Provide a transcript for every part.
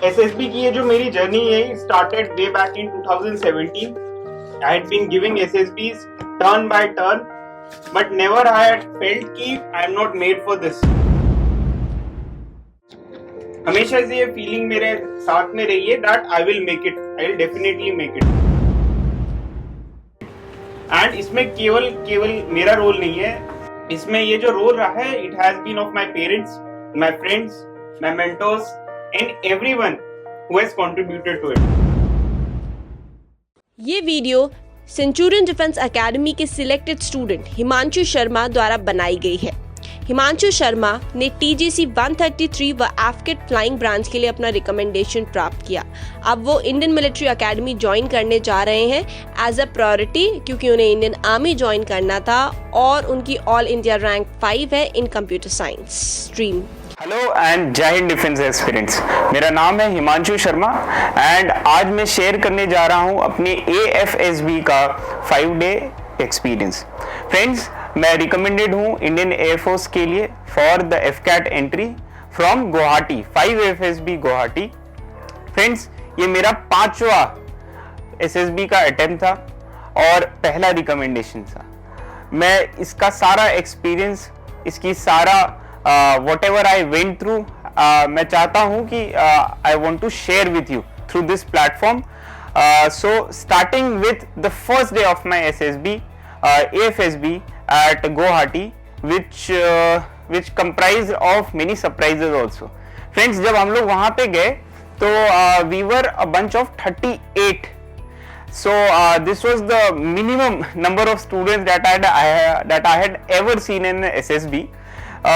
SSB की ये जो मेरी जर्नी है started way back in 2017. I had been giving SSBs turn by turn, but never I had felt कि I am not made for this. हमेशा से ये फीलिंग मेरे साथ में रही है that I will make it, I will definitely make it. And इसमें केवल मेरा रोल नहीं है, इसमें ये जो रोल रहा है it has been of my parents, my friends, my mentors and everyone who has contributed to it. ये वीडियो सेंचुरियन डिफेंस एकेडमी के सिलेक्टेड स्टूडेंट हिमांशु शर्मा द्वारा बनाई गई है। हिमांशु शर्मा ने TGC 133 व AFCAT फ्लाइंग ब्रांच के लिए अपना रिकमेंडेशन प्राप्त किया। अब वो इंडियन मिलिट्री एकेडमी ज्वाइन करने जा रहे हैं एज अ प्रायोरिटी, क्योंकि उन्हें इंडियन आर्मी ज्वाइन करना था और उनकी ऑल इंडिया रैंक 5 है इन computer science stream. Hello and जय हिंद डिफेंस एस्पिरेंट्स। मेरा नाम है हिमांशु शर्मा एंड आज मैं शेयर करने जा रहा हूं अपने AFSB का 5 डे एक्सपीरियंस। फ्रेंड्स, मैं रिकमेंडेड हूं इंडियन एयरफोर्स के लिए for the AFCAT entry from Guwahati, 5 AFSB Guwahati. Friends, ये मेरा 5वां SSB का अटेम्प्ट था और पहला रिकमेंडेशन था। मैं इसका सारा एक्सपीरियंस, इसकी सारा whatever I went through, मैं चाहता हूँ कि I want to share with you through this platform. So starting with the first day of my SSB, AFSB at Guwahati, which comprised of many surprises also. Friends, जब हम लोग वहाँ पे गए तो we were a bunch of 38. So this was the minimum number of students that I had ever seen in SSB.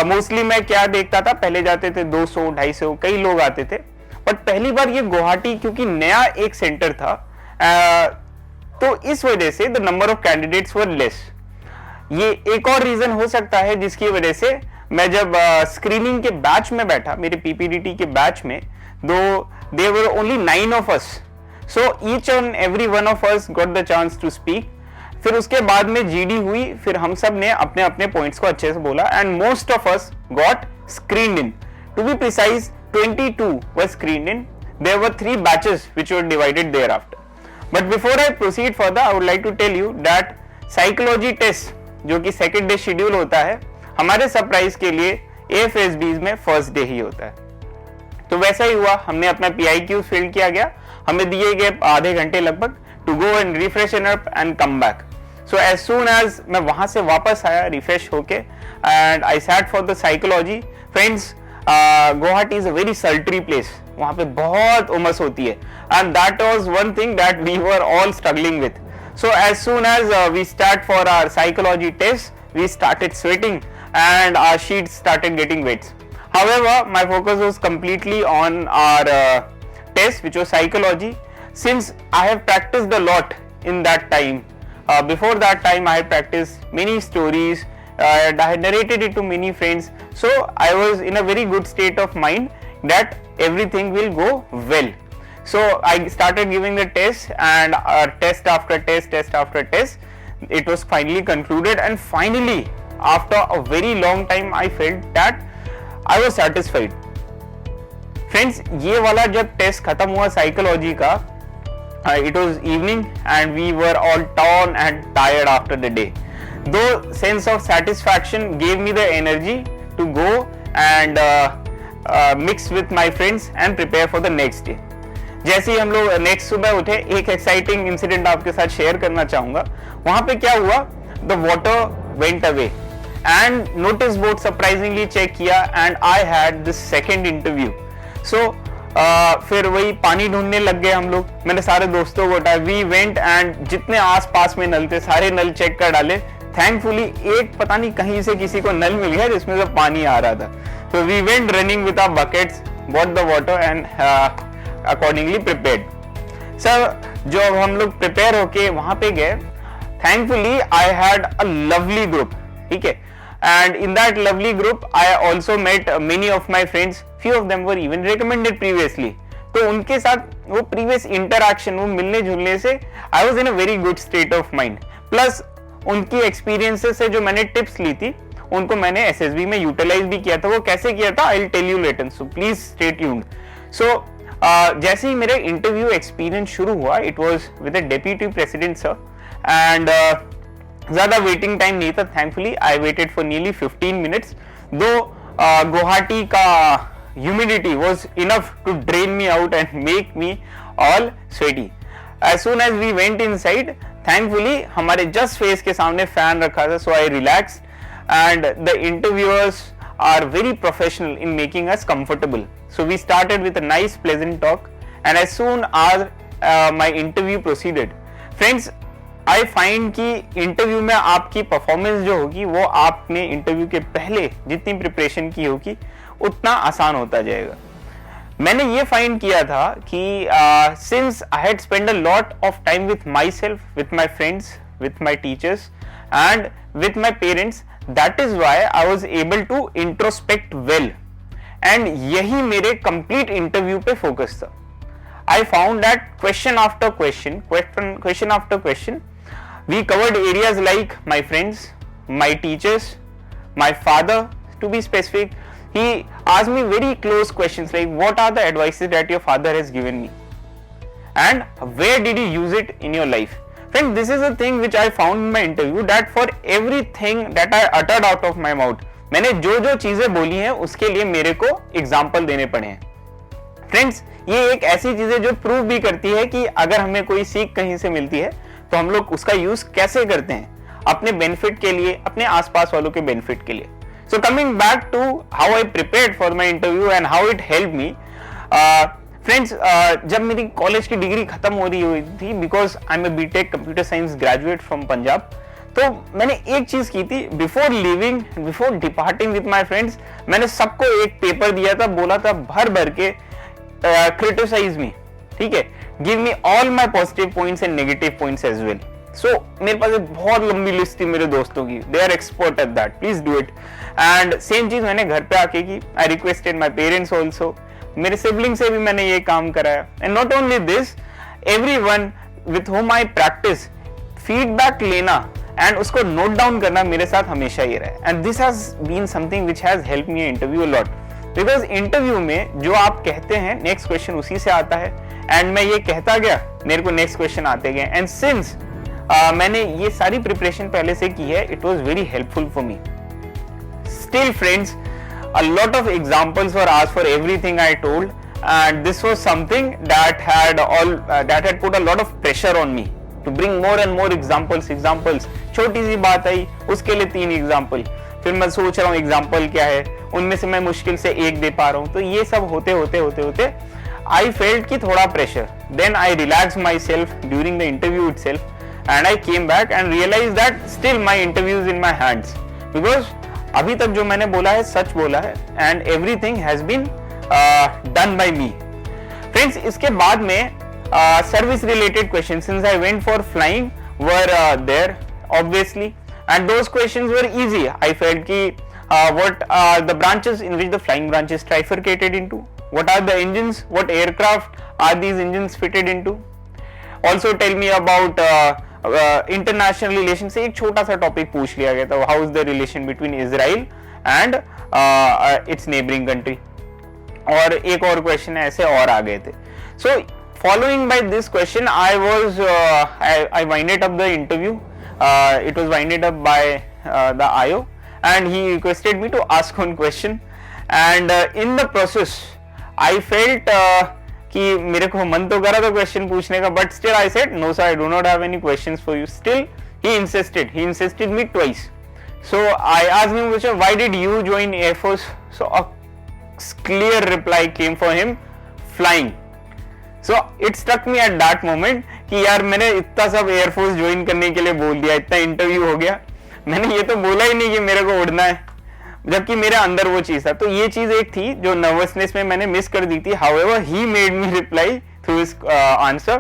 Mostly मैं क्या देखता था, पहले जाते थे 200, 250, कई लोग आते थे, बट पहली बार ये गुवाहाटी क्योंकि नया एक सेंटर था, तो इस वजह से the number of candidates were less. ये एक और रीजन हो सकता है जिसकी वजह से मैं जब स्क्रीनिंग के बैच में बैठा, मेरे PPDT के बैच में, though there were only 9 of us, so each and every one of us got the chance to speak. फिर उसके बाद में GD हुई, फिर हम सब ने अपने अपने पॉइंट्स को अच्छे से बोला and most of us got screened in. To be precise 22 were screened in. There were 3 batches which were divided thereafter. But before I proceed further, I would like to tell you that psychology test जो कि second day schedule होता है, हमारे surprise के लिए AFSBs में first day ही होता है। तो वैसा ही हुआ, हमने अपना PIQ फिल किया गया, हमें दिए गए आधे घंटे लगभग to go and refreshen up and come back. So as soon as मैं वहां से वापस आया रिफ्रेश होके and I sat for the psychology. Friends, Guwahati is a very sultry place. वहां पे बहुत उमस होती है and that was one thing that we were all struggling with. So as soon as we start for our psychology test, we started sweating and our sheets started getting wet. However, my focus was completely on our test, which was psychology. Since I have practiced a lot in that time, before that time I had practiced many stories and I had narrated it to many friends, so I was in a very good state of mind that everything will go well. So I started giving the test and test after test, it was finally concluded and finally after a very long time I felt that I was satisfied. Friends, ये वाला जब test खत्म हुआ psychology का, it was evening and we were all torn and tired after the day. Though sense of satisfaction gave me the energy to go and mix with my friends and prepare for the next day. जैसे ही हम लोग next सुबह उठे, एक exciting incident आपके साथ share करना चाहूंगा। वहां पे क्या हुआ, the water went away and notice board surprisingly check किया and I had this second interview. So फिर वही पानी ढूंढने लग गए हम लोग, मैंने सारे दोस्तों को उठाया, वी वेंट एंड जितने आस पास में नल थे सारे नल चेक कर डाले। थैंकफुली एक पता नहीं कहीं से किसी को नल मिल गया जिसमें से पानी आ रहा था। तो we went running with our buckets, got the water and accordingly prepared. Sir, जो हम लोग प्रिपेयर होके वहां पे गए, thankfully I had a lovely group, ठीक है, and in that lovely group I also met many of my friends, few of them were even recommended previously. तो उनके साथ वो previous interaction, वो मिलने जुलने से I was in a very good state of mind. Plus उनकी experiences से जो मैंने tips ली थी उनको मैंने SSB में utilize भी किया था। वो कैसे किया था I'll tell you later, so please stay tuned. So जैसे ही मेरा इंटरव्यू एक्सपीरियंस शुरू हुआ, it was with the deputy president sir, and ज़्यादा वेटिंग टाइम नहीं था. Thankfully I waited for nearly 15 minutes, though Guwahati का humidity was enough to drain me out and make me all sweaty. As soon as we went inside, thankfully हमारे just face के सामने fan रखा था, so I relaxed, and the interviewers are very professional in making us comfortable. So we started with a nice pleasant talk, and as soon as my interview proceeded, friends, I find कि interview में आपकी performance जो होगी वो आपने interview के पहले जितनी प्रिपरेशन की होगी उतना आसान होता जाएगा. मैंने ये फाइंड किया था कि since I had spend a lot of time with myself, with my friends, with my teachers and with my parents, that is why I was able to introspect well, and यही मेरे complete interview पे focus था. I found that question after question after question, we covered areas like my friends, my teachers, my father, to be specific. He asked me very close questions like, what are the advices that your father has given me? And where did you use it in your life? Friend, this is a thing which I found in my interview, that for everything that I uttered out of my mouth, मैंने जो जो चीजें बोली हैं उसके लिए मेरे को एग्जाम्पल देने पड़े हैं. फ्रेंड्स, ये एक ऐसी चीज है जो प्रूव भी करती है कि अगर हमें कोई सीख कहीं से मिलती है तो हम लोग उसका यूज कैसे करते हैं अपने बेनिफिट के लिए, अपने आसपास वालों के बेनिफिट के लिए. So coming back to how I prepared for my interview and how it help me. Friends, जब मेरी कॉलेज की डिग्री खत्म हो रही हुई थी, because I am a BTech computer science graduate from Punjab, तो मैंने एक चीज की थी. Before living, before departing with my friends, मैंने सबको एक पेपर दिया था, बोला था भर भर के क्रिटिसाइज मी, ठीक है, give me all my positive points and negative points as well. So मेरे पास एक बहुत लंबी लिस्ट थी मेरे दोस्तों की, they are expert at that, please do it. And same चीज मैंने घर पे आके की. I requested my parents also, मेरे सिबलिंग से भी मैंने ये काम कराया. And not only this, everyone with home I practise, feedback लेना एंड उसको नोट डाउन करना मेरे साथ हमेशा ही रहा. And this has been something which has helped me interview a lot, because interview में जो आप कहते हैं नेक्स्ट क्वेश्चन उसी से आता है, एंड मैं ये कहता गया, मेरे को नेक्स्ट क्वेश्चन आते गए. एंड सिंस मैंने ये सारी प्रिपरेशन पहले से की है, it was very helpful for me. Still friends, a lot of examples were asked for everything I told, and this was something that had put a lot of pressure on me to bring more and more examples. छोटी सी बात आई, उसके लिए 3 example, फिर मैं सोच रहा हूँ example क्या है, उनमें से मैं मुश्किल से एक दे पा रहा हूँ. तो ये सब होते होते I felt कि थोड़ा pressure. Then I relaxed myself during the interview itself, and I came back and realized that still my interview is in my hands, because अभी तक जो मैंने बोला है सच बोला है, and everything has been done by me. Friends, इसके बाद में service related questions, since I went for flying, were there obviously, and those questions were easy. I felt कि what are the branches in which the flying branch is trifurcated into, what are the engines, what aircraft are these engines fitted into. Also tell me about international relations. से एक छोटा सा topic पूछ लिया गया था, how is the relation between Israel and its neighboring country, और एक और क्वेश्चन ऐसे और आ गए थे. So following by this question, I winded up the interview. It was winded up by the IO, and he requested me to ask one question, and in the process I felt कि मेरे को मन तो करा था question पूछने का, but still I said no sir, I do not have any questions for you. Still he insisted me twice. So I asked him, why did you join AirForce? So a clear reply came for him, flying. So it struck me at that moment कि यार मैंने इतना सब air force join करने के लिए बोल दिया, इतना इंटरव्यू हो गया, मैंने ये तो बोला ही नहीं कि मेरे को उड़ना है, जबकि मेरे अंदर वो चीज था. तो ये चीज एक थी जो नर्वसनेस में मैंने मिस कर दी थी. However he made me reply through his answer.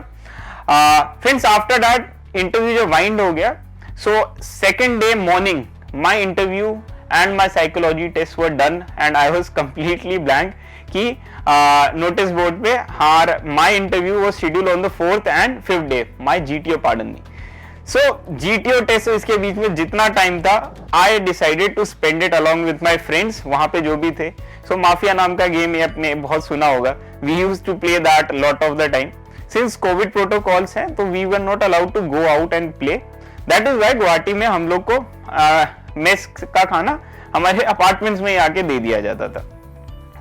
Friends, after that interview जो वाइंड हो गया, so second day morning my interview and my psychology test were done, and I was completely blank कि notice board पे हार my interview was schedule on the 4th and 5th day. My GTO, pardon me. So GTO test, इसके बीच में जितना time था, I decided to spend it along with my friends, वहां पे जो भी थे. सो माफिया नाम का गेम ये आपने बहुत सुना होगा. We used to play that lot of the time. Since Covid protocols हैं तो we were not allowed to go out and play. That is why Guwahati में हम लोग को मेस का खाना हमारे अपार्टमेंट्स में आके दे दिया जाता था.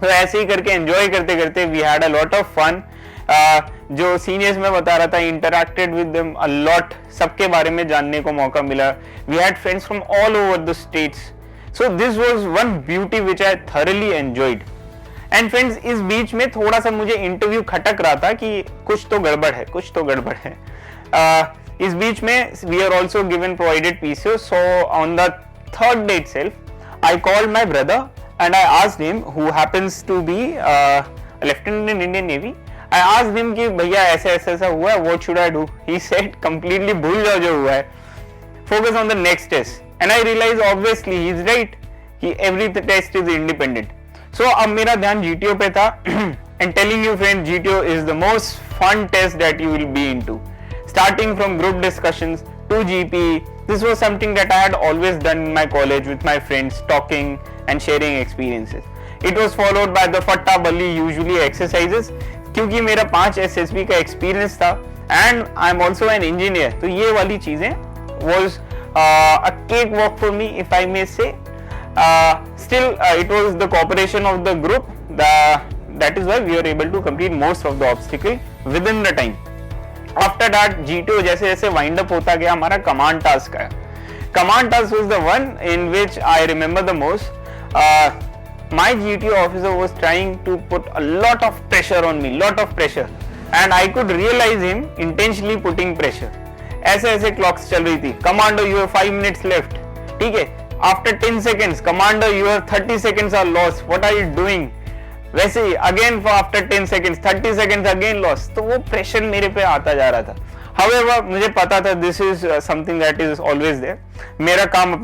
तो ऐसे ही करके एंजॉय करते करते we had a lot of fun. जो सीनियर्स में बता रहा था, interacted with them a lot, सबके बारे में जानने को मौका मिला. We had friends from all over the states. So this was one beauty which I thoroughly enjoyed. And friends, इस बीच में थोड़ा सा मुझे इंटरव्यू खटक रहा था कि कुछ तो गड़बड़ है, कुछ तो गड़बड़ है. इस बीच में we are also given provided PCO. So on the third day itself I called my brother and I asked him, who happens to be a lieutenant in Indian Navy. I asked him कि भैया ऐसे ऐसा हुआ है, what should I do? He said completely भूल जाओ जो हुआ है, focus on the next test. And I realized obviously he is right कि every test is independent. So अब मेरा ध्यान GTO पे था. And telling you friend, GTO is the most fun test that you will be into. Starting from group discussions to GP, this was something that I had always done in my college with my friends, talking and sharing experiences. It was followed by the फट्टा बल्ली usually exercises. क्योंकि मेरा 5 SSB का experience था and I am also an engineer, तो ये वाली चीजें was a cakewalk for me, if I may say. Still, it was the cooperation of the group that is why we were able to complete most of the obstacle within the time. After that, GTO जैसे जैसे wind up होता गया, हमारा command task आया. Command task was the one in which I remember the most. My GTO officer was trying to put a lot of pressure on me, and I could realize him intentionally putting pressure. ऐसे ऐसे clocks चल रही थी. Commander, you have 5 minutes left. ठीक है. After 10 seconds, Commander, you have 30 seconds are lost. What are you doing? वैसे ही again for after 10 seconds, 30 seconds again lost. तो वो pressure मेरे पे आता जा रहा था. However, मुझे पता था this is something that is always there. मेरा काम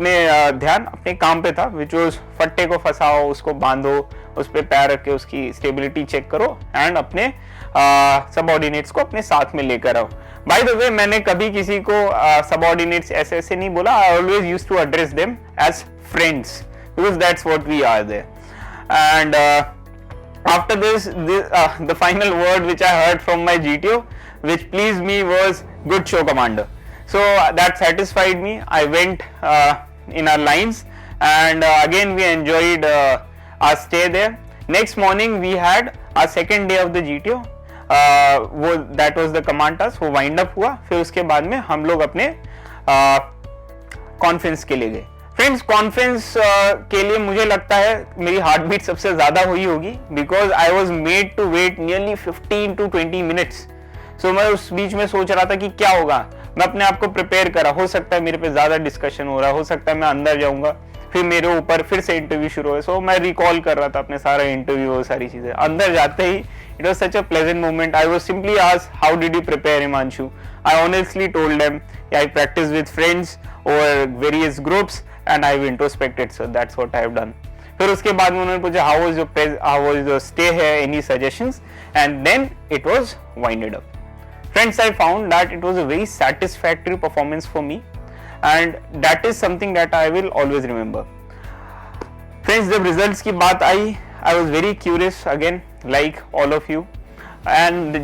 ध्यान अपने काम पे था, which was फट्टे को फंसाओ, उसको बांधो, उस पे पैर रख के उसकी स्टेबिलिटी चेक करो एंड अपने सबऑर्डिनेट्स को अपने साथ में लेकर आओ. बाय द वे, मैंने कभी किसी को सबऑर्डिनेट्स ऐसे ऐसे नहीं बोला. I always used to address them as friends because that's what we are there. And after this the final word which I heard from my GTO which pleased me was good show commander. So that satisfied me. I went in our lines and again we enjoyed our stay there. Next morning we had our second day of the GTO. that was the command task. वो wind up हुआ. फिर उसके बाद में हम लोग अपने conference के लिए गए. फ्रेंड्स, कॉन्फ्रेंस के लिए मुझे लगता है मेरी हार्ट बीट सबसे ज्यादा हुई होगी because I was made to wait nearly 15 to 20 minutes. So मैं उस बीच में सोच रहा था कि क्या होगा. मैं अपने आप को प्रिपेयर करा. हो सकता है मेरे पे ज्यादा डिस्कशन हो रहा है, हो सकता है मैं अंदर जाऊंगा, फिर मेरे ऊपर फिर से इंटरव्यू शुरू है. सो मैं रिकॉल कर रहा था अपने सारे इंटरव्यू और सारी चीजें. अंदर जाते ही it was such a pleasant moment. I was simply asked how did you prepare Himanshu. I honestly told them I practise with friends और various groups and I've introspected, so that's what I've done. फिर उसके बाद में उन्होंने पूछा how was your stay here, any suggestions, and then it was winded up. Friends, I found that it was a very satisfactory performance for me and that is something that I will always remember. Friends, जब results की बात आई, I was very curious again, like all of you, and the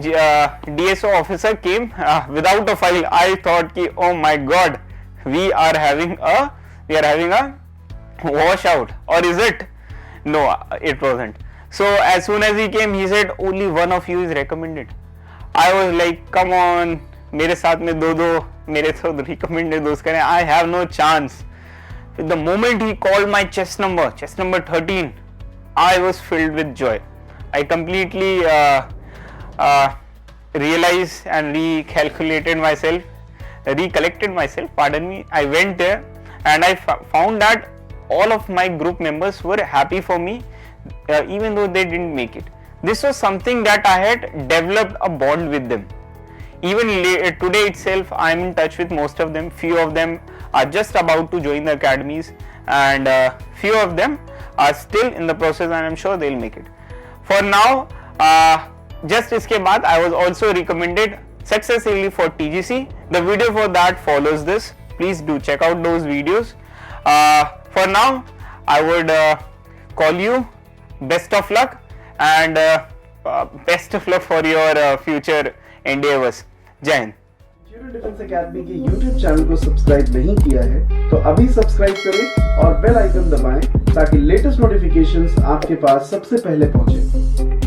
DSO officer came without a file. I thought कि oh my god, we are having a washout, or is it? No, it wasn't. So as soon as he came, he said only one of you is recommended. I was like, come on, मेरे साथ में दो मेरे तो recommended दोस्त करें. I have no chance. The moment he called my chest number 13, I was filled with joy. I completely realized and recollected myself. Pardon me. I went there. And I found that all of my group members were happy for me even though they didn't make it. This was something that I had developed a bond with them. Even today itself, I am in touch with most of them. Few of them are just about to join the academies and few of them are still in the process and I am sure they will make it. For now, just इसके बाद I was also recommended successfully for TGC. The video for that follows this. Please do check out those videos. For now, I would call you best of luck and best of luck for your future endeavors. Jai Hind. Centurion defence academy के YouTube channel को subscribe नहीं किया है तो अभी subscribe करें और bell icon दबाएं ताकि लेटेस्ट नोटिफिकेशंस आपके पास सबसे पहले पहुंचे।